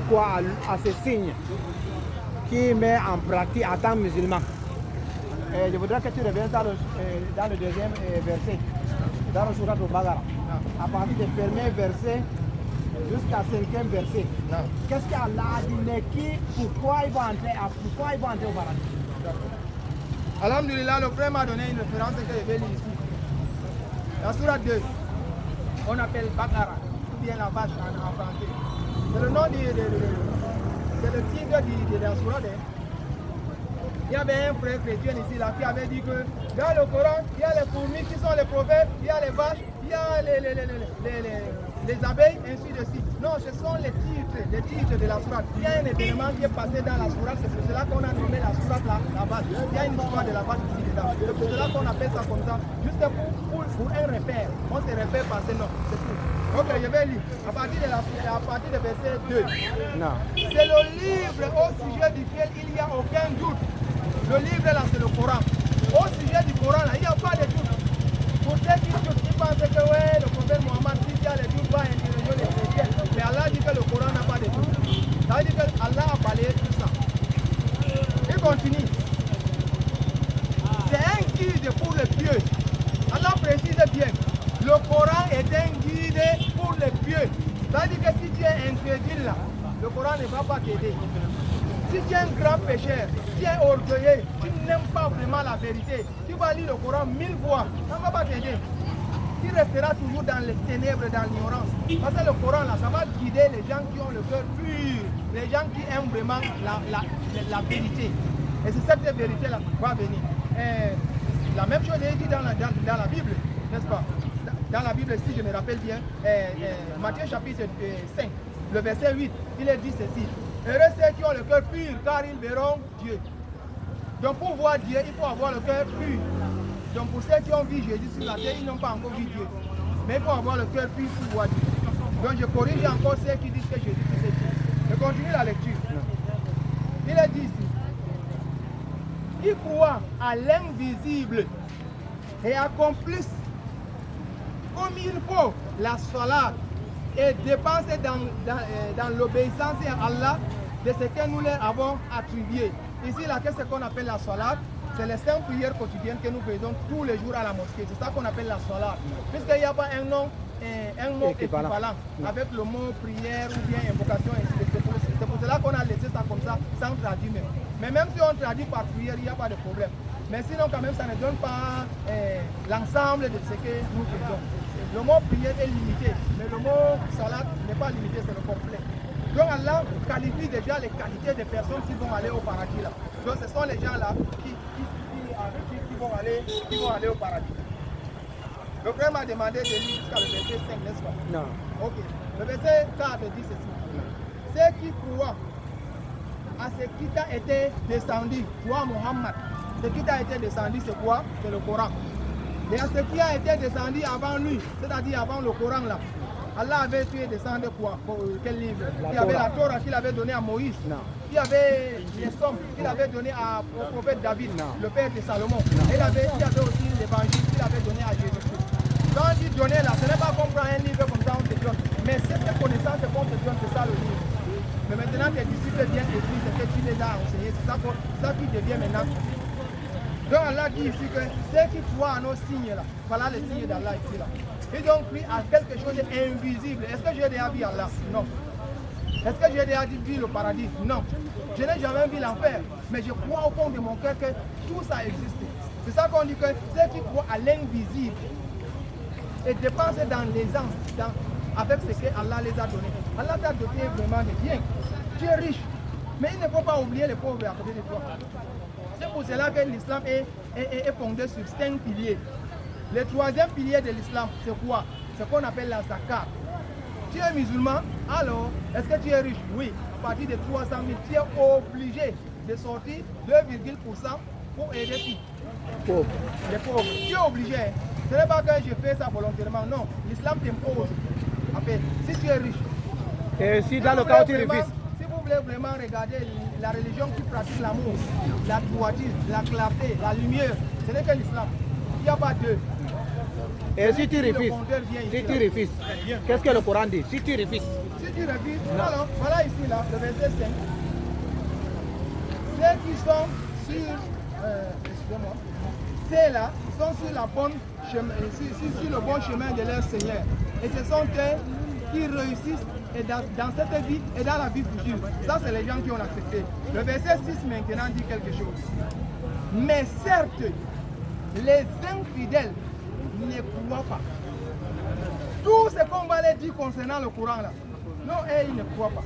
Quoi à ce signe qui met en pratique en tant que musulman. Je voudrais que tu reviennes dans le deuxième verset, dans le Surat al-Baqarah, à partir du premier verset jusqu'à cinquième verset. Qu'est-ce qu'Allah a dit, mais pourquoi il va entrer au paradis? Alhamdulillah, le frère m'a donné une référence que je vais lire ici. La Surat 2, on appelle Baqarah, ou bien la vache en français. C'est le nom c'est le titre de la Sourate. Il y avait un frère chrétien ici là, qui avait dit que dans le Coran, il y a les fourmis qui sont les prophètes, il y a les vaches, il y a les abeilles, ainsi de suite. Non, ce sont les titres de la Sourate. Il y a un événement qui est passé dans la Sourate, c'est pour cela qu'on a nommé la Sourate la vache. Il y a une histoire de la vache ici dedans. C'est pour cela qu'on appelle ça comme ça, juste pour un repère. On se repère par ce nom, c'est tout. Ok, je vais lire. À partir de verset 2. Non. C'est le livre au sujet duquel il n'y a aucun doute. Le livre là, c'est le Coran. Au sujet du Coran là, il n'y a pas de doute. Pour ceux qui doutent, qui pensent que ouais, le prophète Mohammed, s'il y a les doutes, va interroger les chrétiens. Mais Allah dit que le Coran n'a pas de doute. Ça veut dire que Allah a balayé tout ça. Il continue. C'est un guide pour les pieux. Allah précise bien. Le Coran est un guide pour les pieux. Ça veut dire que si tu es incrédule là, le Coran ne va pas t'aider. Si tu es un grand pécheur, tu es orgueilleux, tu n'aimes pas vraiment la vérité, tu vas lire le Coran 1000 fois, ça ne va pas t'aider. Tu resteras toujours dans les ténèbres, dans l'ignorance. Parce que le Coran là, ça va guider les gens qui ont le cœur pur, les gens qui aiment vraiment la vérité. Et c'est cette vérité là qui va venir. La même chose est dit dans la Bible, n'est-ce pas? Dans la Bible, si je me rappelle bien, Matthieu chapitre 5, le verset 8, il est dit ceci. Heureux ceux qui ont le cœur pur, car ils verront Dieu. Donc pour voir Dieu, il faut avoir le cœur pur. Donc pour ceux qui ont vu Jésus sur la terre, ils n'ont pas encore vu Dieu. Mais il faut avoir le cœur pur pour voir Dieu. Donc je corrige encore ceux qui disent que Jésus c'est Dieu. Je continue la lecture. Il est dit ici. Qui croient à l'invisible et accomplissent comme il faut la salat et dépenser dans l'obéissance à Allah de ce que nous leur avons attribué. Ici, là, qu'est-ce qu'on appelle la salat? C'est les 5 prières quotidiennes que nous faisons tous les jours à la mosquée. C'est ça qu'on appelle la salat. Puisqu'il n'y a pas un mot équivalent avec le mot prière ou bien invocation. C'est pour cela qu'on a laissé ça comme ça, sans traduire même. Mais même si on traduit par prière, il n'y a pas de problème. Mais sinon, quand même, ça ne donne pas l'ensemble de ce que nous faisons. Le mot prière est limité, mais le mot salat n'est pas limité, c'est le complet. Donc Allah qualifie déjà les qualités des personnes qui vont aller au paradis là. Donc ce sont les gens là qui vont aller au paradis. Le frère m'a demandé de lire jusqu'à le verset 5, n'est-ce pas? Non. Ok. Le verset 4 dit ceci. Ceux qui croient à ce qui t'a été descendu, toi Mohammed, ce qui t'a été descendu, c'est quoi? C'est le Coran. Et à ce qui a été descendu avant lui, c'est-à-dire avant le Coran là, Allah avait tué descendu quoi? Quel livre? Il y avait la Torah qu'il avait donné à Moïse. Non. Il y avait les sommes qu'il avait donné au prophète David, le père de Salomon. Il y avait aussi l'évangile qu'il avait donné à Jésus-Christ. Quand il dit donner là, ce n'est pas comme prendre un livre comme ça, on te donne. Mais cette connaissance qu'on te donne, c'est ça le livre. Mais maintenant tes disciples viennent écrire ce que tu les as enseignés. C'est ça qui devient maintenant. Donc Allah dit ici que ceux qui croient à nos signes là, voilà les signes d'Allah ici là. Ils ont cru à quelque chose d'invisible. Est-ce que j'ai déjà vu Allah? Non. Est-ce que j'ai déjà vu le paradis? Non. Je n'ai jamais vu l'enfer. Mais je crois au fond de mon cœur que tout ça existe. C'est ça qu'on dit que ceux qui croient à l'invisible et dépensent dans l'aisance, avec ce que Allah les a donnés. Allah t'a doté vraiment de bien. Tu es riche. Mais il ne faut pas oublier les pauvres à côté de toi. C'est pour cela que l'islam est fondé sur 5 piliers. Le troisième pilier de l'islam, c'est quoi? C'est ce qu'on appelle la zakat. Tu es musulman, alors, est-ce que tu es riche? Oui. À partir de 300 000, tu es obligé de sortir 2,% pour aider qui? Pauvre. Les pauvres. Tu es obligé. Ce n'est pas que je fais ça volontairement. Non. L'islam t'impose. En fait, si tu es riche. Et si dans le cas où tu refuses? Si vous voulez vraiment regarder la religion qui pratique l'amour, la droiture, la clarté, la lumière, ce n'est que l'islam. Il n'y a pas deux. Et si tu refuses, qu'est-ce que le Coran dit? Si tu refuses, si tu revises, alors voilà ici là, le verset 5. Ceux qui sont sur, excusez-moi, ceux-là sont sur la bonne chemin, sur le bon chemin de leur Seigneur. Et ce sont eux qui réussissent et dans cette vie et dans la vie future. Ça, c'est les gens qui ont accepté. Le verset 6 maintenant dit quelque chose. Mais certes, les infidèles ne croient pas. Tout ce qu'on va leur dire concernant le Coran là, non, ils ne croient pas.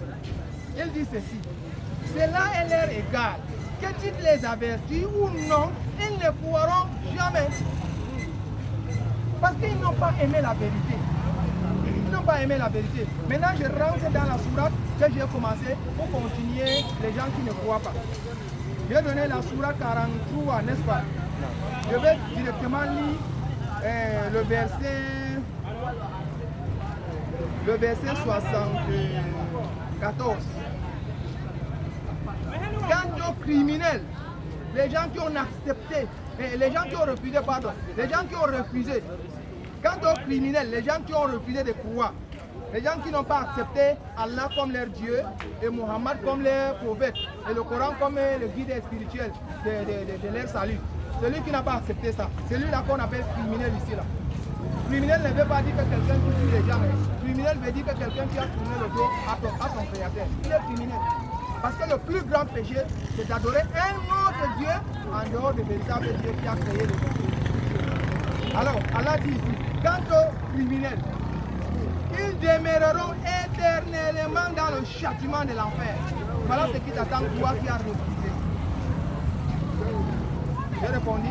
Il dit ceci. Cela est leur égal. Que tu les avertis ou non, ils ne croiront jamais. Parce qu'ils n'ont pas aimé la vérité. Ils n'ont pas aimé la vérité. Maintenant, je rentre dans la sourate que j'ai commencé pour continuer les gens qui ne croient pas. J'ai donné la sourate 43, n'est-ce pas? Je vais directement lire le verset 74. Quant aux criminels, les gens qui ont accepté, les gens qui ont refusé, pardon, les gens qui ont refusé. Quant aux criminels, les gens qui ont refusé de croire, les gens qui n'ont pas accepté Allah comme leur Dieu et Muhammad comme leur prophète et le Coran comme le guide spirituel de leur salut. Celui qui n'a pas accepté ça, celui-là qu'on appelle criminel ici là. Criminel ne veut pas dire que quelqu'un qui tue les gens. Criminel veut dire que quelqu'un qui a tourné le dos à son créateur. Il est criminel. Parce que le plus grand péché, c'est d'adorer un autre Dieu en dehors du véritable Dieu qui a créé le monde. Alors, Allah dit ici, quant aux criminels, ils demeureront éternellement dans le châtiment de l'enfer. Voilà ce qui t'attend, toi qui as refusé. J'ai répondu?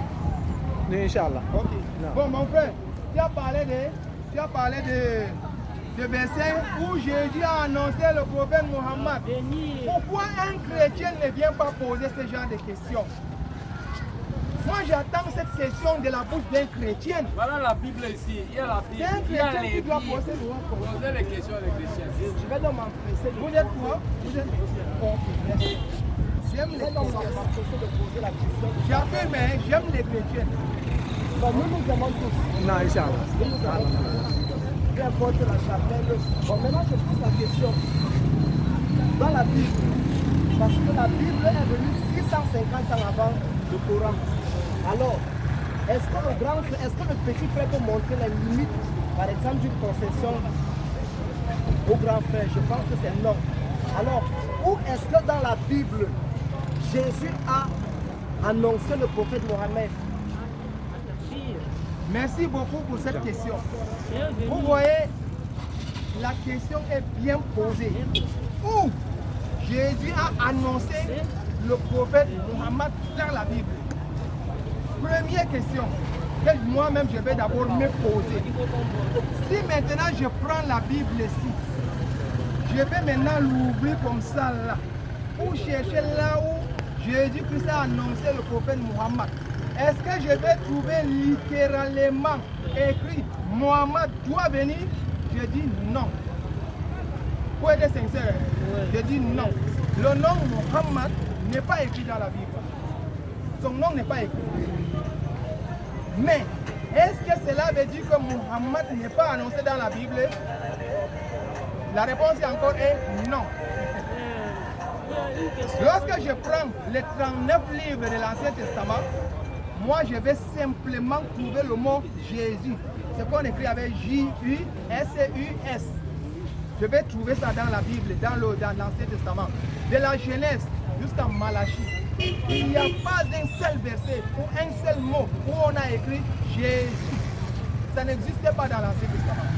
Inch'Allah. Ok. Bon, mon frère, tu as parlé de verset où Jésus a annoncé le prophète Mohammed. Pourquoi un chrétien ne vient pas poser ce genre de questions? Moi, j'attends cette question de la bouche d'un chrétien. Voilà la Bible ici. Il y a la Bible. C'est un chrétien qui doit poser les questions des chrétiens. Je vais donc m'empresser. Vous êtes quoi? Vous êtes... Ok, merci. J'aime les chrétiens. J'affirme, j'aime les chrétiens. Bon, nous nous aimons tous. Non, Inch'Allah. Nous nous aimons tous. Peu importe la chapelle. Bon, maintenant je pose la question. Dans la Bible, parce que la Bible est venue 650 ans avant le Coran. Alors, est-ce que le petit frère peut montrer les limites, par exemple, d'une concession au grand frère? Je pense que c'est non. Alors, où est-ce que dans la Bible, Jésus a annoncé le prophète Mohammed? Merci beaucoup pour cette question. Vous voyez, la question est bien posée. Où Jésus a annoncé le prophète Mohammed dans la Bible? Première question que moi-même je vais d'abord me poser. Si maintenant je prends la Bible ici, je vais maintenant l'ouvrir comme ça là, pour chercher là où Jésus-Christ a annoncé le prophète Mohammed. Est-ce que je vais trouver littéralement écrit Mohammed doit venir? Je dis non. Pour être sincère, je dis non. Le nom Mohammed n'est pas écrit dans la Bible. Son nom n'est pas écrit. Mais, est-ce que cela veut dire que Mohammed n'est pas annoncé dans la Bible? La réponse encore est non. Lorsque je prends les 39 livres de l'Ancien Testament, moi je vais simplement trouver le mot Jésus. C'est qu'on écrit avec J-U-S-U-S. Je vais trouver ça dans la Bible, dans l'Ancien Testament. De la Genèse jusqu'à Malachie. Il n'y a pas un seul verset ou un seul mot où on a écrit Jésus. Ça n'existait pas dans l'Ancien Testament.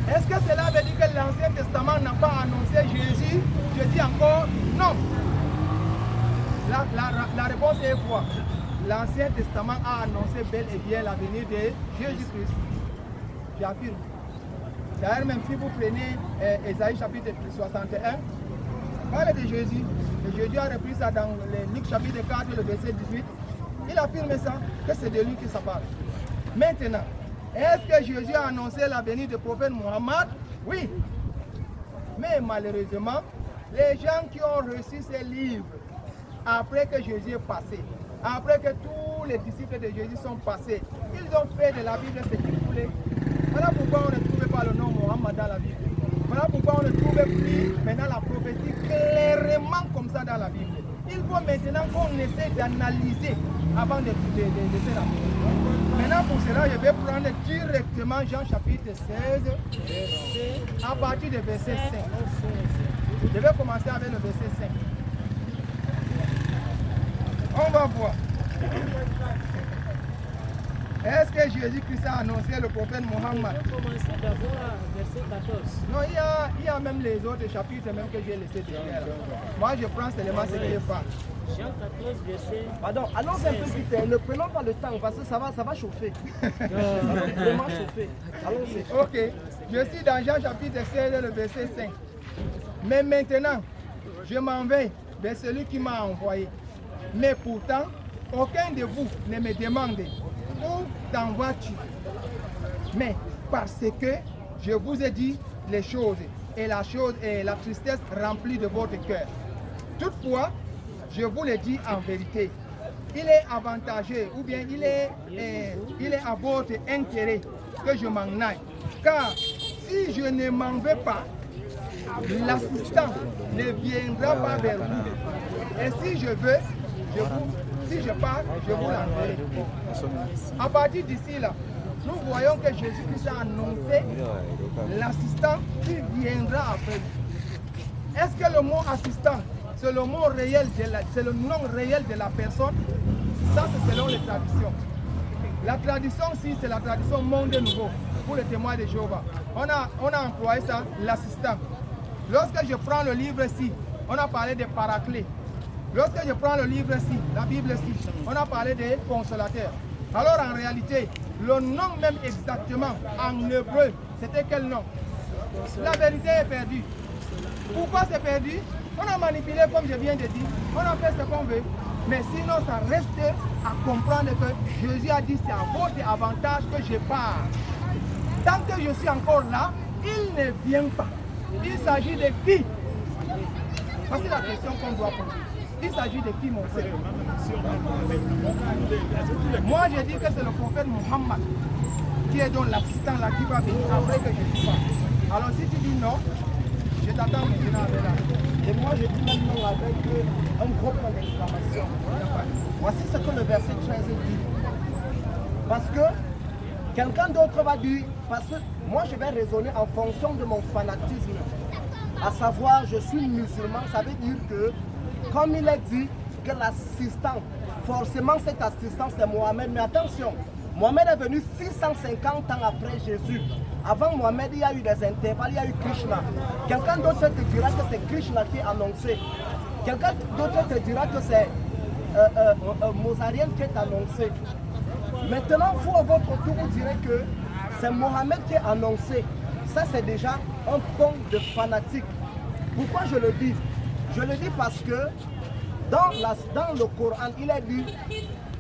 Est-ce que cela veut dire que l'Ancien Testament n'a pas annoncé Jésus? Je dis encore non. La réponse est quoi? L'Ancien Testament a annoncé bel et bien l'avenir de Jésus-Christ. J'affirme. D'ailleurs, même si vous prenez Ésaïe chapitre 61, parle de Jésus. Et Jésus a repris ça dans Luc chapitre 4, le verset 18. Il affirme ça, que c'est de lui que ça parle. Maintenant, est-ce que Jésus a annoncé l'avenir du prophète Mohammed? Oui. Mais malheureusement, les gens qui ont reçu ces livres, après que Jésus est passé, après que tous les disciples de Jésus sont passés, ils ont fait de la Bible ce qu'ils voulaient. Voilà pourquoi on ne trouve pas le nom Mohammed dans la Bible. Voilà pourquoi on ne trouve plus maintenant la prophétie clairement comme ça dans la Bible. Il faut maintenant qu'on essaie d'analyser avant de se la. Maintenant pour cela, je vais prendre directement Jean chapitre 16, à partir du verset 5. Je vais commencer avec le verset 5. On va voir. Est-ce que Jésus-Christ a annoncé le prophète Mohammed? On va commencer d'abord verset 14. Non, il y a même les autres chapitres même que j'ai laissé derrière. Moi, je prends seulement ce qui est pas. Jean 14, verset. Pardon, allons un peu vite, ne prenons pas le temps parce que ça va chauffer. Ça va vraiment chauffer. Allons-y. Ok, je suis dans Jean chapitre 16, le verset 5. Mais maintenant, je m'en vais vers celui qui m'a envoyé. Mais pourtant, aucun de vous ne me demande où t'envoies-tu. Mais parce que je vous ai dit les choses et la tristesse remplie de votre cœur. Toutefois, je vous le dis en vérité, il est avantageux ou bien il est à votre intérêt que je m'en aille. Car si je ne m'en vais pas, l'assistant ne viendra pas vers vous. Et si je veux, si je pars, je vous l'enverrai. À partir d'ici là, nous voyons que Jésus-Christ a annoncé l'assistant qui viendra après lui. Est-ce que le mot assistant, c'est le mot réel, c'est le nom réel de la personne? Ça, c'est selon les traditions. La tradition, si c'est la tradition Monde Nouveau, pour les témoins de Jéhovah, on a employé ça, l'assistant. Lorsque je prends le livre-ci, on a parlé de paraclés. Lorsque je prends le livre-ci, la Bible-ci, on a parlé des consolateurs. Alors en réalité, le nom même exactement en hébreu, c'était quel nom? La vérité est perdue. Pourquoi c'est perdu? On a manipulé comme je viens de dire, on a fait ce qu'on veut. Mais sinon, ça reste à comprendre que Jésus a dit c'est à votre avantage que je pars. Tant que je suis encore là, il ne vient pas. Il s'agit de qui? Voici la question qu'on doit poser. Il s'agit de qui, mon frère? Moi, je dis que c'est le prophète Mohammed qui est donc l'assistant là qui va venir après que je sois. Alors si tu dis non, je t'attends maintenant avec là. Et moi, je dis même non avec un gros point d'exclamation. Voici ce que le verset 13 dit. Parce que quelqu'un d'autre va dire, parce que moi, je vais raisonner en fonction de mon fanatisme. À savoir, je suis musulman, ça veut dire que, comme il est dit, que l'assistant, forcément cet assistant c'est Mohamed. Mais attention, Mohamed est venu 650 ans après Jésus. Avant Mohamed, il y a eu des intervalles, il y a eu Krishna. Quelqu'un d'autre te dira que c'est Krishna qui est annoncé. Quelqu'un d'autre te dira que c'est Mozarien qui est annoncé. Maintenant, vous, à votre tour, vous direz que c'est Mohamed qui est annoncé. Ça, c'est déjà un point de fanatique. Pourquoi je le dis? Je le dis parce que dans le Coran, il est dit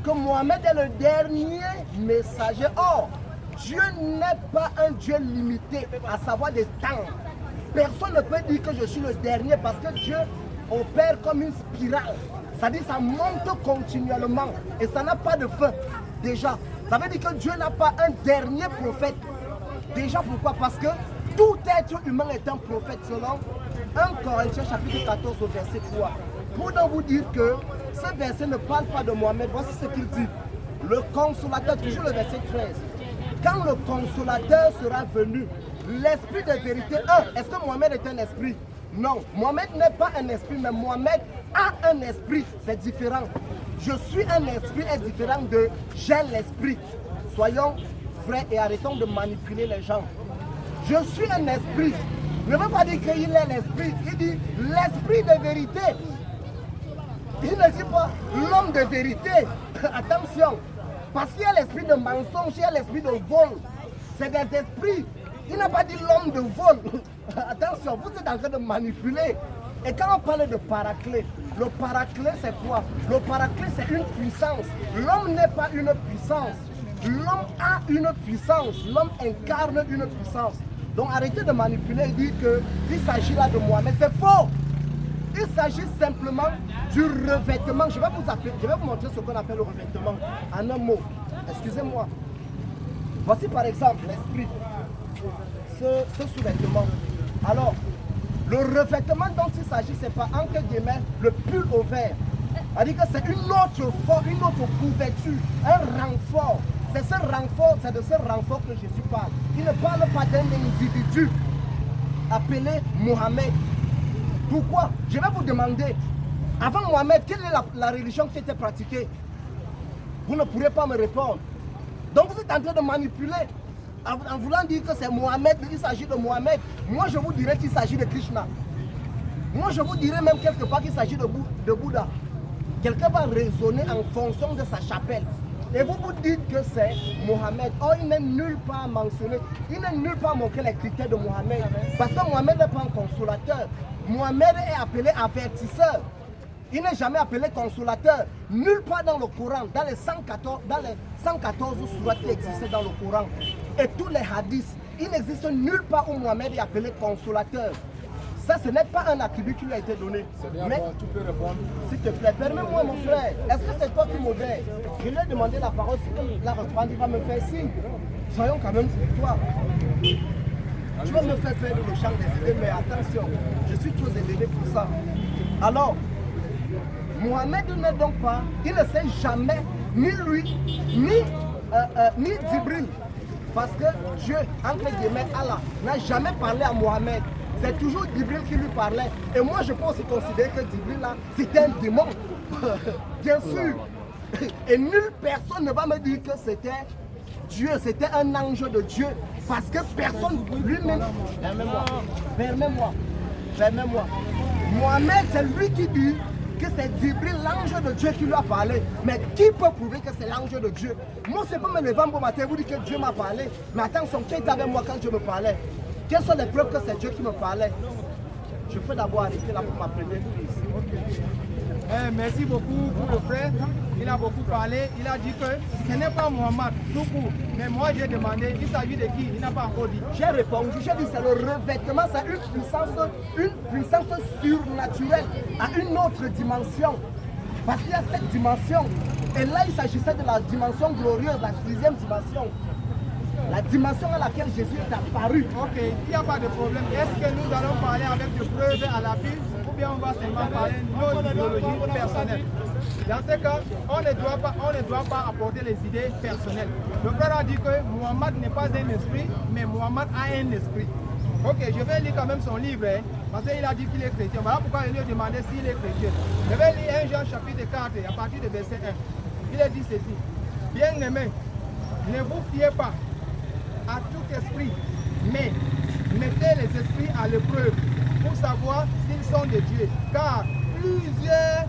que Mohamed est le dernier messager. Or, Dieu n'est pas un Dieu limité, à savoir des temps. Personne ne peut dire que je suis le dernier parce que Dieu opère comme une spirale. C'est-à-dire que ça monte continuellement et ça n'a pas de fin. Déjà, ça veut dire que Dieu n'a pas un dernier prophète. Déjà, pourquoi? Parce que tout être humain est un prophète selon 1 Corinthiens chapitre 14 au verset 3. Pour donc vous dire que ce verset ne parle pas de Mohamed, voici ce qu'il dit. Le consolateur, toujours le verset 13. Quand le consolateur sera venu, l'esprit de vérité, est-ce que Mohamed est un esprit? Non, Mohamed n'est pas un esprit, mais Mohamed a un esprit, c'est différent. Je suis un esprit est différent de j'ai l'esprit. Soyons vrais et arrêtons de manipuler les gens. Je suis un esprit. Ne veut pas dire qu'il est l'esprit, il dit l'esprit de vérité. Il ne dit pas l'homme de vérité. Attention, parce qu'il y a l'esprit de mensonge, il y a l'esprit de vol. C'est des esprits. Il n'a pas dit l'homme de vol. Attention, vous êtes en train de manipuler. Et quand on parle de paraclet, le paraclet c'est quoi? Le paraclet c'est une puissance. L'homme n'est pas une puissance. L'homme a une puissance. L'homme incarne une puissance. Donc arrêtez de manipuler et dire qu'il s'agit là de Mohamed. C'est faux. Il s'agit simplement du revêtement. Je vais vous montrer ce qu'on appelle le revêtement. En un mot. Excusez-moi. Voici par exemple l'esprit. Ce sous-vêtement. Alors, le revêtement dont il s'agit, c'est pas entre guillemets le pull au vert. C'est-à-dire que c'est une autre forme, une autre couverture, un renfort. C'est ce renfort, c'est de ce renfort que Jésus parle. Il ne parle pas d'un individu appelé Mohamed. Pourquoi? Je vais vous demander, avant Mohamed, quelle est la religion qui était pratiquée? Vous ne pourrez pas me répondre. Donc vous êtes en train de manipuler en voulant dire que c'est Mohamed, il s'agit de Mohamed. Moi je vous dirais qu'il s'agit de Krishna. Moi je vous dirais même quelque part qu'il s'agit de Bouddha. Quelqu'un va raisonner en fonction de sa chapelle. Et vous vous dites que c'est Mohamed. Or il n'est nulle part mentionné, il n'est nulle part montré les critères de Mohamed. Parce que Mohamed n'est pas un consolateur. Mohamed est appelé avertisseur. Il n'est jamais appelé consolateur. Nulle part dans le Coran, dans les 114 sourates qui existaient dans le Coran, et tous les hadiths, il n'existe nulle part où Mohamed est appelé consolateur. Ça, ce n'est pas un attribut qui lui a été donné. Mais, tu peux répondre. s'il te plaît, permets-moi mon frère. Est-ce que c'est toi qui modère? Je lui ai demandé la parole, si la reprendre, il va me faire signe. Soyons quand même courtois. Tu vas me faire perdre le champ des idées, mais attention, je suis trop élevé pour ça. Alors, Mohamed n'est donc pas, il ne sait jamais, ni lui, ni Djibril. Parce que Dieu, entre guillemets, Allah, n'a jamais parlé à Mohamed. C'est toujours Djibril qui lui parlait. Et moi, je peux aussi considérer que Djibril, là, c'était un démon. Bien sûr. Et nulle personne ne va me dire que c'était Dieu, c'était un ange de Dieu. Parce que personne, lui-même, permets-moi. Mohamed, c'est lui qui dit que c'est Djibril, l'ange de Dieu qui lui a parlé. Mais qui peut prouver que c'est l'ange de Dieu? Moi, c'est pas me lever un bon matin et vous dire que Dieu m'a parlé. Mais attention, qui était avec moi quand Dieu me parlait? Quelles sont les preuves que c'est Dieu qui me parlait? Je peux d'abord arrêter là pour ma première prise. Merci beaucoup pour le frère. Il a beaucoup parlé. Il a dit que ce n'est pas Mohamed tout court. Mais moi j'ai demandé, il s'agit de qui? Il n'a pas encore dit. J'ai répondu, j'ai dit c'est le revêtement, c'est une puissance surnaturelle à une autre dimension. Parce qu'il y a cette dimension. Et là il s'agissait de la dimension glorieuse, la 6e dimension. La dimension à laquelle Jésus est apparu. Ok, il n'y a pas de problème. Est-ce que nous allons parler avec des preuves à l'appui ou bien on va seulement parler de nos idéologies personnelles? Dans ce cas, on ne doit pas apporter les idées personnelles. Le frère a dit que Mohamed n'est pas un esprit, mais Mohamed a un esprit. Ok, je vais lire quand même son livre, hein, parce qu'il a dit qu'il est chrétien. Voilà pourquoi je lui ai demandé s'il est chrétien. Je vais lire 1 Jean chapitre 4 à partir du verset 1. Il a dit ceci. Bien-aimés, ne vous fiez pas à tout esprit, mais mettez les esprits à l'épreuve pour savoir s'ils sont de Dieu. Car plusieurs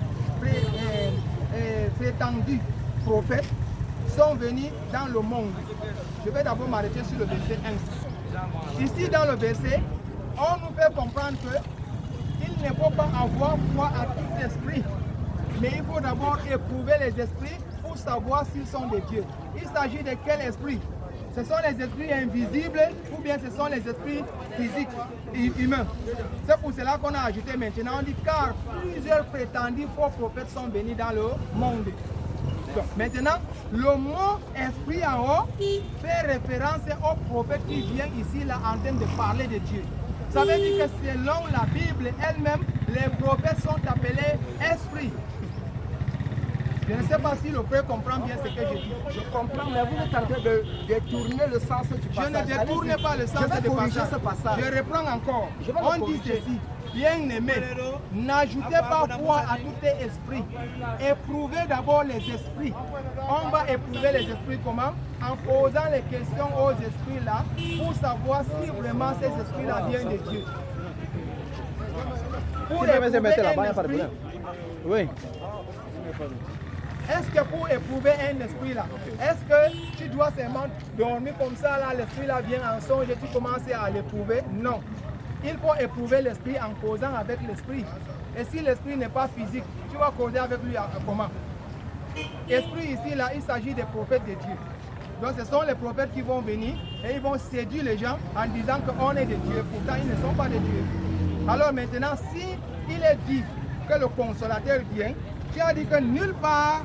prétendus prophètes sont venus dans le monde. Je vais d'abord m'arrêter sur le verset 1. Ici dans le verset, on nous fait comprendre qu'il ne faut pas avoir foi à tout esprit, mais il faut d'abord éprouver les esprits pour savoir s'ils sont de Dieu. Il s'agit de quel esprit? Ce sont les esprits invisibles ou bien ce sont les esprits physiques et humains. C'est pour cela qu'on a ajouté maintenant, on dit car plusieurs prétendus faux prophètes sont venus dans le monde. Donc, maintenant, le mot esprit en haut fait référence au prophète qui vient ici là en train de parler de Dieu. Ça veut dire que selon la Bible elle-même, les prophètes sont appelés esprits. Je ne sais pas si le frère comprend bien ce que je dis. Je comprends, mais vous êtes en train de détourner le sens du passage. Je ne détourne pas le sens du passage. Je reprends encore. On dit ceci. Bien-aimés, n'ajoutez pas foi à tout esprit. Éprouvez d'abord les esprits. On va éprouver les esprits comment? En posant les questions aux esprits là pour savoir si vraiment ces esprits là viennent de Dieu. Pour éprouver un esprit, oui. est-ce que pour éprouver un esprit là, est-ce que tu dois seulement dormir comme ça là, l'esprit là vient en songe et tu commences à l'éprouver? Non. Il faut éprouver l'esprit en causant avec l'esprit. Et si l'esprit n'est pas physique, tu vas causer avec lui comment? Esprit ici là, il s'agit des prophètes de Dieu. Donc ce sont les prophètes qui vont venir et ils vont séduire les gens en disant qu'on est de Dieu. Pourtant ils ne sont pas de Dieu. Alors maintenant, si il est dit que le consolateur vient, tu as dit que nulle part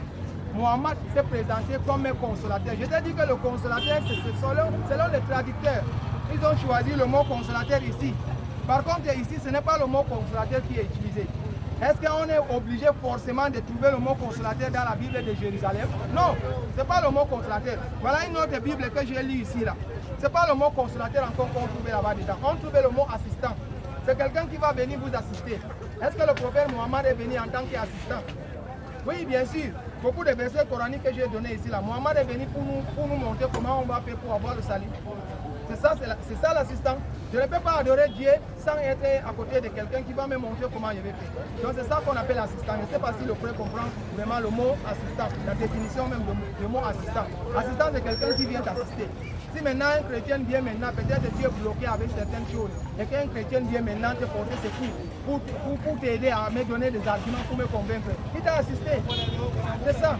Mohamed s'est présenté comme un consolateur. Je t'ai dit que le consolateur, c'est selon les traducteurs. Ils ont choisi le mot consolateur ici. Par contre, ici, ce n'est pas le mot consolateur qui est utilisé. Est-ce qu'on est obligé forcément de trouver le mot consolateur dans la Bible de Jérusalem? Non, ce n'est pas le mot consolateur. Voilà une autre Bible que j'ai lue ici. Ce n'est pas le mot consolateur encore qu'on trouve là-bas dedans. On trouve le mot assistant. C'est quelqu'un qui va venir vous assister. Est-ce que le prophète Mohammed est venu en tant qu'assistant? Oui, bien sûr. Beaucoup de versets coraniques que j'ai donnés ici, là, Mohammed est venu pour nous montrer comment on va faire pour avoir le salut. C'est ça l'assistant. Je ne peux pas adorer Dieu sans être à côté de quelqu'un qui va me montrer comment je vais faire. Donc c'est ça qu'on appelle assistant. Je ne sais pas si le frère comprend vraiment le mot assistant, la définition même du mot assistant. Assistant, c'est quelqu'un qui vient t'assister. Si maintenant un chrétien vient maintenant, peut-être tu es bloqué avec certaines choses, et qu'un chrétien vient maintenant te porter ses coups pour t'aider à me donner des arguments pour me convaincre, il t'a assisté. C'est ça.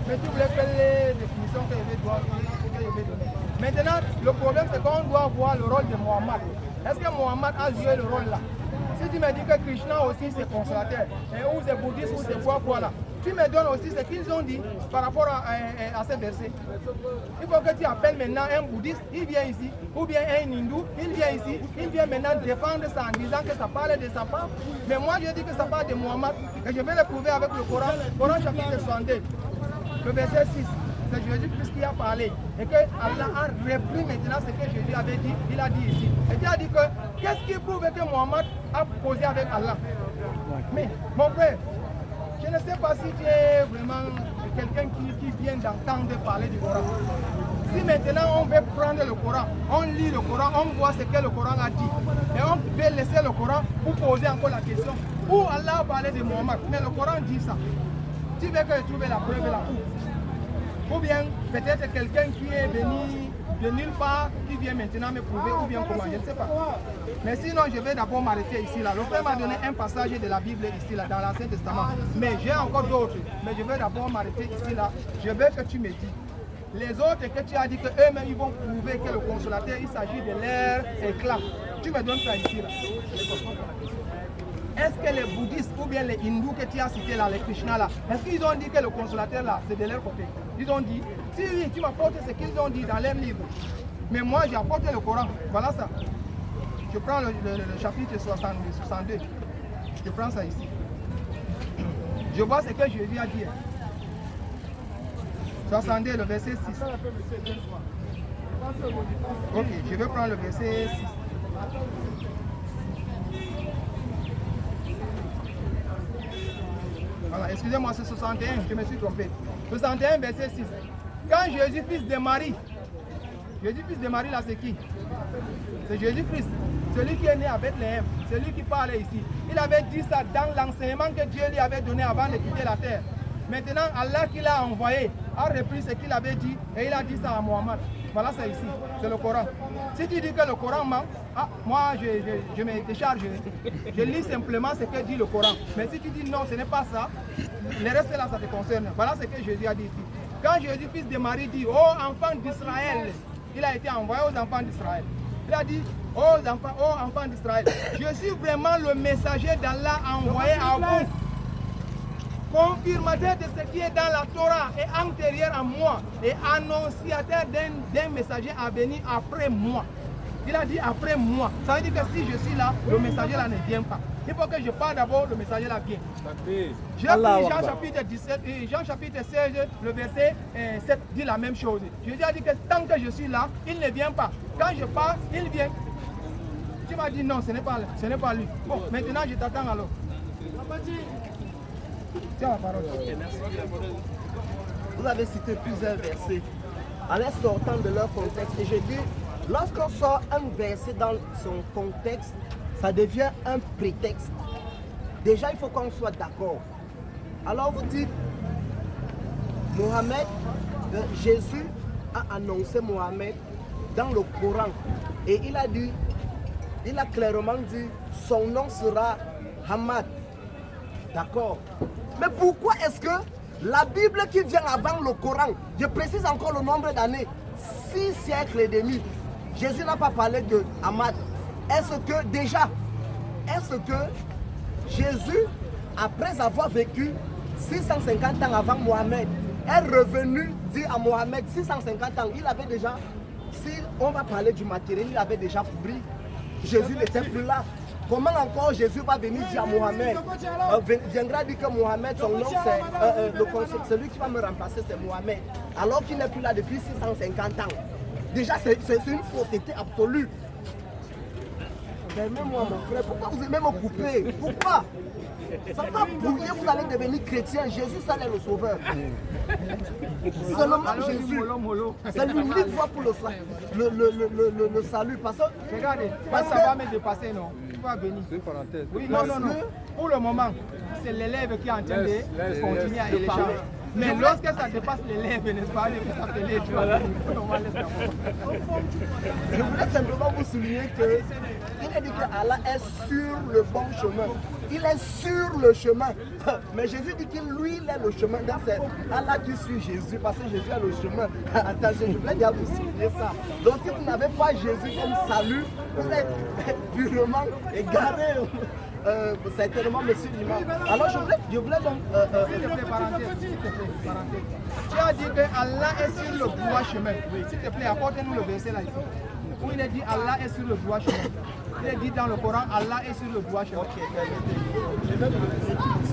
Mais tu voulais faire les définitions que je vais donner. Maintenant, le problème c'est qu'on doit voir le rôle de Mohammed. Est-ce que Mohammed a joué le rôle là? Si tu me dis que Krishna aussi c'est consolateur, ou c'est bouddhiste, ou c'est quoi là, tu me donnes aussi ce qu'ils ont dit par rapport à ces versets. Il faut que tu appelles maintenant un bouddhiste, il vient ici, ou bien un hindou, il vient ici, il vient maintenant défendre ça en disant que ça parle de sa part. Mais moi je dis que ça parle de Mohammed, et je vais le prouver avec le Coran chapitre 62, le verset 6. C'est Jésus-Christ qui a parlé et que Allah a repris maintenant ce que Jésus avait dit, il a dit ici. Et il a dit que qu'est-ce qui prouve que Mohammed a posé avec Allah? Mais mon frère, je ne sais pas si tu es vraiment quelqu'un qui vient d'entendre parler du Coran. Si maintenant on veut prendre le Coran, on lit le Coran, on voit ce que le Coran a dit. Et on peut laisser le Coran pour poser encore la question. Où Allah a parlé de Mohammed? Mais le Coran dit ça. Tu veux que je trouve la preuve là où? Ou bien peut-être quelqu'un qui est venu de nulle part, qui vient maintenant me prouver, ou bien comment, je ne sais pas. Mais sinon, je vais d'abord m'arrêter ici. Là. Le frère m'a donné un passage de la Bible ici, là, dans l'Ancien Testament. Mais j'ai encore d'autres. Mais je vais d'abord m'arrêter ici. Là. Je veux que tu me dis. Les autres que tu as dit qu'eux-mêmes, ils vont prouver que le consolateur, il s'agit de leur éclat. Tu me donnes ça ici. Là. Est-ce que les bouddhistes ou bien les hindous que tu as cités là, les Krishna là, est-ce qu'ils ont dit que le consolateur là, c'est de leur côté? Ils ont dit, si oui, tu m'apportes ce qu'ils ont dit dans leurs livres. Mais moi, j'ai apporté le Coran. Voilà ça. Je prends le chapitre 62. Je prends ça ici. Je vois ce que Jésus a dit. 62, le verset 6. Ok, je vais prendre le verset 6. Voilà, excusez-moi, c'est 61, je me suis trompé. 61, verset 6. Quand Jésus, fils de Marie, Jésus, fils de Marie, là, c'est qui? C'est Jésus-Christ, celui qui est né à Bethléem, celui qui parlait ici. Il avait dit ça dans l'enseignement que Dieu lui avait donné avant de quitter la terre. Maintenant, Allah qui l'a envoyé a repris ce qu'il avait dit et il a dit ça à Mohammed. Voilà, c'est ici, c'est le Coran. Si tu dis que le Coran ment, moi je me décharge. Je lis simplement ce que dit le Coran. Mais si tu dis non, ce n'est pas ça, le reste là, ça te concerne. Voilà ce que Jésus a dit ici. Quand Jésus, fils de Marie, dit, oh enfants d'Israël, il a été envoyé aux enfants d'Israël. Il a dit, oh enfants d'Israël, je suis vraiment le messager d'Allah envoyé à vous. Confirmateur de ce qui est dans la Torah et antérieur à moi et annonciateur d'un messager à venir après moi. Il a dit après moi. Ça veut dire que si je suis là, le messager là ne vient pas. Il faut que je parle d'abord, le messager là vient. J'ai pris Jean chapitre 17, Jean chapitre 16, le verset 7 dit la même chose. Jésus a dit que tant que je suis là, il ne vient pas. Quand je pars, il vient. Tu m'as dit non, ce n'est pas lui. Bon, maintenant je t'attends alors. Tiens la parole. Vous avez cité plusieurs versets en les sortant de leur contexte. Et j'ai dit, lorsqu'on sort un verset dans son contexte, ça devient un prétexte. Déjà, il faut qu'on soit d'accord. Alors vous dites, Mohamed, Jésus a annoncé Mohamed dans le Coran. Et il a clairement dit, son nom sera Hamad. D'accord. Mais pourquoi est-ce que la Bible qui vient avant le Coran, je précise encore le nombre d'années, 6 siècles et demi, Jésus n'a pas parlé de Hamad. Est-ce que Jésus, après avoir vécu 650 ans avant Mohamed, est revenu dire à Mohamed 650 ans, il avait déjà, si on va parler du matériel, il avait déjà pris, Jésus n'était plus là. comment encore Jésus va venir dire à Mohamed, viendra dire que Mohamed, son nom c'est celui qui va me remplacer, c'est Mohamed, alors qu'il n'est plus là depuis 650 ans. Déjà, c'est une fausseté absolue. Mais même moi, mon frère, pourquoi vous aimez me couper? Pourquoi? Ça va brouiller, vous allez devenir chrétien. Jésus, ça est le sauveur. Seulement Jésus. C'est l'unique voie pour le salut. Parce que, regardez, ça va me dépasser, non? Tu vas venir. C'est une parenthèse. Oui, non. Pour le moment, c'est l'élève qui est en train de continuer à échanger. Mais lorsque ça dépasse l'élève, n'est-ce pas, il faut s'appeler, tu vois. Je voulais simplement vous souligner que il a dit que Allah est sur le bon chemin. Il est sur le chemin. Mais Jésus dit qu'il lui, il est le chemin. Donc c'est Allah qui suit Jésus parce que Jésus est le chemin. Attention, je voulais déjà vous souligner ça. Donc si vous n'avez pas Jésus comme salut, vous êtes purement égaré. Certainement, monsieur l'imam. Alors je voulais donc... s'il te plaît, parenthèse. Tu as dit que Allah est sur le droit chemin. S'il te plaît, apportez-nous le verset là ici. Où il est dit Allah est sur le droit chemin. Il est dit dans le Coran, Allah est sur le droit chemin.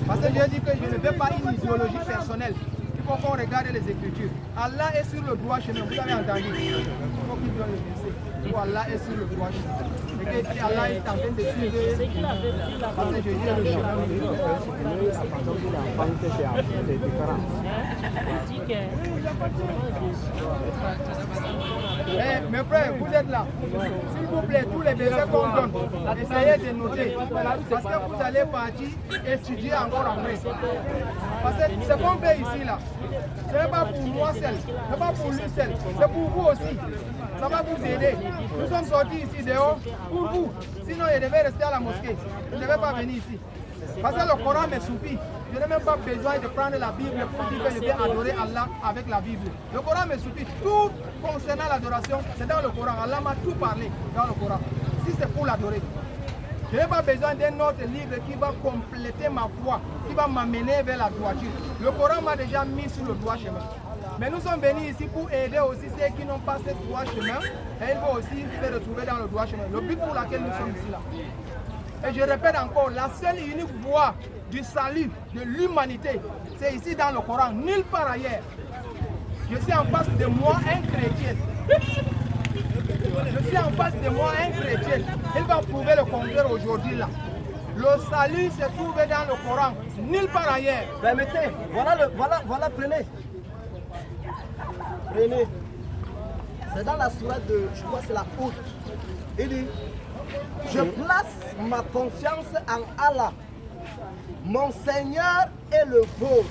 Parce que j'ai dit que je ne veux pas une idéologie personnelle. Il faut qu'on regarde les Écritures. Allah est sur le droit chemin. Vous avez entendu? Il faut qu'il donne le verset. Où Allah est sur le droit chemin. Et que si Allah est en train de suivre, parce que je dis le chemin. Mes frères, vous êtes là. S'il vous plaît, tous les versets qu'on donne, essayez de noter. Parce que vous allez partir étudier encore après. Parce que ce qu'on fait ici, là, ce n'est pas pour moi seul, ce n'est pas pour lui seul, c'est pour vous aussi. Ça va vous aider. Nous sommes sortis ici dehors pour vous. Sinon, il devait rester à la mosquée. Il ne devait pas venir ici. Parce que le Coran me suffit. Je n'ai même pas besoin de prendre la Bible pour dire que je vais adorer Allah avec la Bible. Le Coran me suffit. Tout concernant l'adoration, c'est dans le Coran. Allah m'a tout parlé dans le Coran. Si c'est pour l'adorer. Je n'ai pas besoin d'un autre livre qui va compléter ma foi, qui va m'amener vers la droiture. Le Coran m'a déjà mis sur le droit chemin. Mais nous sommes venus ici pour aider aussi ceux qui n'ont pas ce droit chemin. Et ils vont aussi se retrouver dans le droit chemin. Le but pour lequel nous sommes ici là. Et je répète encore, la seule et unique voie du salut de l'humanité, c'est ici dans le Coran, nulle part ailleurs. Je suis en face de moi un chrétien. Je suis en face de moi un chrétien. Il va prouver le contraire aujourd'hui là. Le salut se trouve dans le Coran, nulle part ailleurs. Permettez, voilà, prenez. Prenez. C'est dans la sourate de, je crois que c'est la haute. Il dit, je place ma confiance en Allah. Mon Seigneur est le vôtre.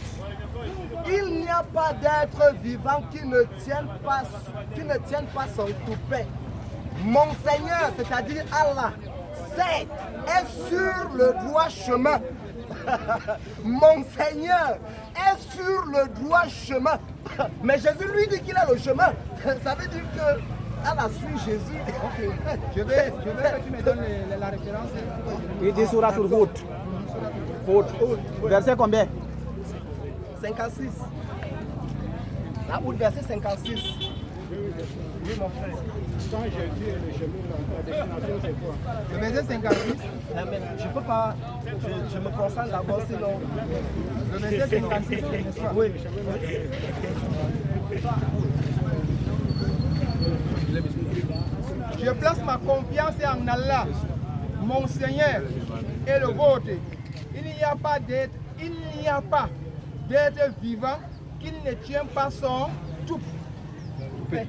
Il n'y a pas d'être vivant qui ne tienne pas son toupet. Mon Seigneur, c'est-à-dire Allah, est sur le droit chemin. Mon Seigneur est sur le droit chemin. Mais Jésus lui dit qu'il est le chemin. Ça veut dire que Allah suit Jésus. Okay. Je veux que tu me donnes la référence. Il dit sur la Hud. Verset combien? 56. La Hud, verset 56. Oui, mon frère. Quand Jésus est le chemin, la destination c'est quoi? Le verset 56. Je ne peux pas, je me concentre d'abord sinon. Le verset 56, oui. Je place ma confiance en Allah, mon Seigneur et le vôtre. Il n'y a pas d'être vivant qui ne tient pas son tout.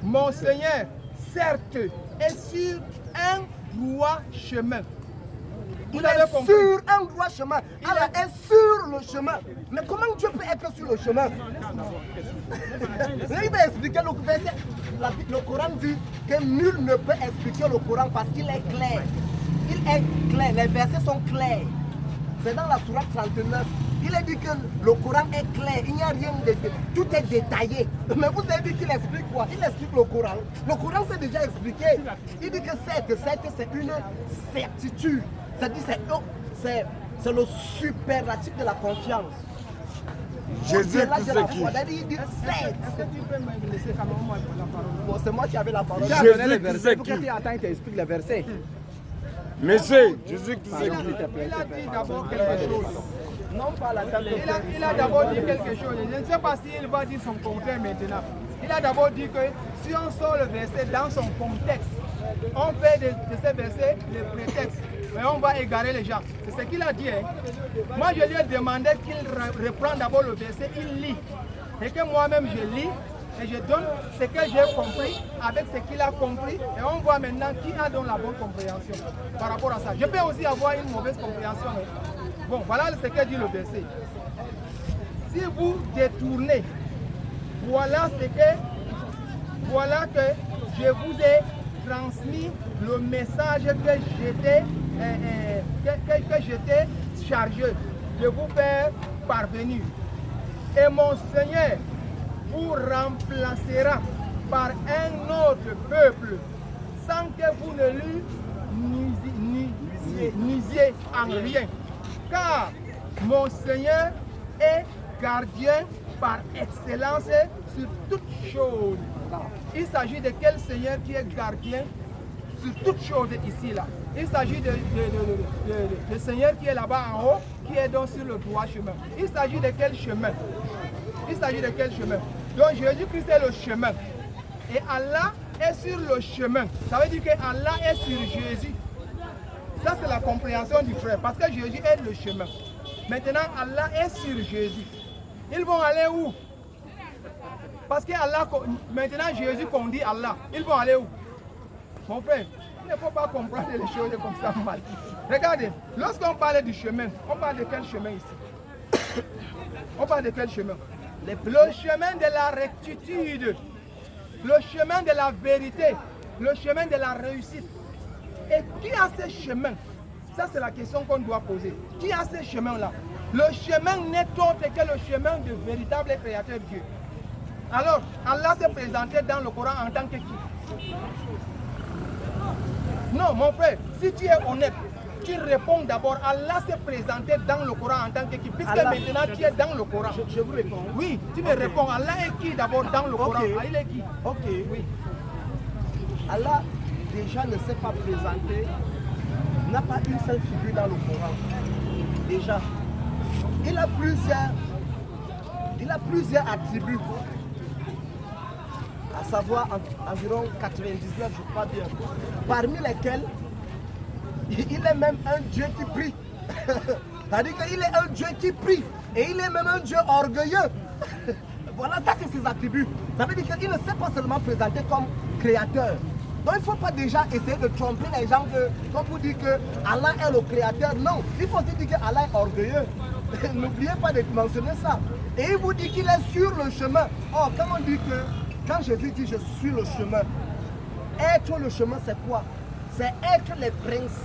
Mon Seigneur, certes, est sur un droit chemin. Il est sur un droit chemin. Allah est sur le chemin. Mais comment Dieu peut être sur le chemin? Il va expliquer le verset. Le Coran dit que nul ne peut expliquer le Coran parce qu'il est clair. Il est clair, les versets sont clairs. C'est dans la sourate 39. Il a dit que le Coran est clair, il n'y a rien de... Tout est détaillé. Mais vous avez dit qu'il explique quoi? Il explique le Coran. Le Coran s'est déjà expliqué. Il dit que c'est une certitude. C'est le superlatif de la confiance. Jésus est tout ce qui... Est-ce que tu peux me laisser quand même la parole? Bon, c'est moi qui avais la parole. Jésus est tout ce Il faut que tu attends, il t'explique le verset. Monsieur, Jésus qui Il a dit d'abord quelque chose. Non pas la table. Il a d'abord dit quelque chose. Je ne sais pas s'il va dire son contraire maintenant. Il a d'abord dit que si on sort le verset dans son contexte, on fait de ces versets le prétexte. Mais on va égarer les gens. C'est ce qu'il a dit. Hein. Moi, je lui ai demandé qu'il reprenne d'abord le verset, il lit. Et que moi-même, je lis et je donne ce que j'ai compris avec ce qu'il a compris. Et on voit maintenant qui a donc la bonne compréhension par rapport à ça. Je peux aussi avoir une mauvaise compréhension. Hein. Bon, voilà ce que dit le verset. Si vous détournez, voilà que je vous ai transmis le message que j'étais chargé de vous faire parvenir. Et mon Seigneur vous remplacera par un autre peuple sans que vous ne lui nuisiez en rien. Car mon Seigneur est gardien par excellence sur toutes choses. Il s'agit de quel Seigneur qui est gardien sur toutes choses ici là? Il s'agit de Seigneur qui est là-bas en haut, qui est donc sur le droit chemin. Il s'agit de quel chemin? Il s'agit de quel chemin? Donc Jésus-Christ est le chemin. Et Allah est sur le chemin. Ça veut dire que Allah est sur Jésus. Ça c'est la compréhension du frère. Parce que Jésus est le chemin. Maintenant Allah est sur Jésus. Ils vont aller où? Parce que Allah, maintenant Jésus qu'on dit Allah, ils vont aller où? Mon frère, il ne faut pas comprendre les choses comme ça mal. Regardez, lorsqu'on parle du chemin, on parle de quel chemin ici? On parle de quel chemin? Le chemin de la rectitude, le chemin de la vérité, le chemin de la réussite. Et qui a ce chemin? Ça c'est la question qu'on doit poser. Qui a ce chemin-là? Le chemin n'est autre que le chemin du véritable créateur Dieu. Alors, Allah s'est présenté dans le Coran en tant que qui? Non, mon frère, si tu es honnête, tu réponds d'abord, Allah s'est présenté dans le Coran en tant que qui? Puisque Allah, maintenant tu es dans le Coran. Je vous réponds. Oui, tu me réponds. Allah est qui d'abord dans le Coran? Ah, il est qui? Ok. Oui. Allah déjà ne s'est pas présenté, n'a pas une seule figure dans le Coran. Déjà. Il a plusieurs attributs. À savoir environ 99, je crois bien. Parmi lesquels, il est même un Dieu qui prie. C'est-à-dire qu'il est un Dieu qui prie. Et il est même un Dieu orgueilleux. Voilà, ça c'est ses attributs. Ça veut dire qu'il ne s'est pas seulement présenté comme créateur. Donc il ne faut pas déjà essayer de tromper les gens comme vous dites que Allah est le créateur. Non, il faut aussi dire que Allah est orgueilleux. N'oubliez pas de mentionner ça. Et il vous dit qu'il est sur le chemin. Oh, quand on dit que, quand Jésus dit je suis le chemin, être le chemin c'est quoi? C'est être les principes.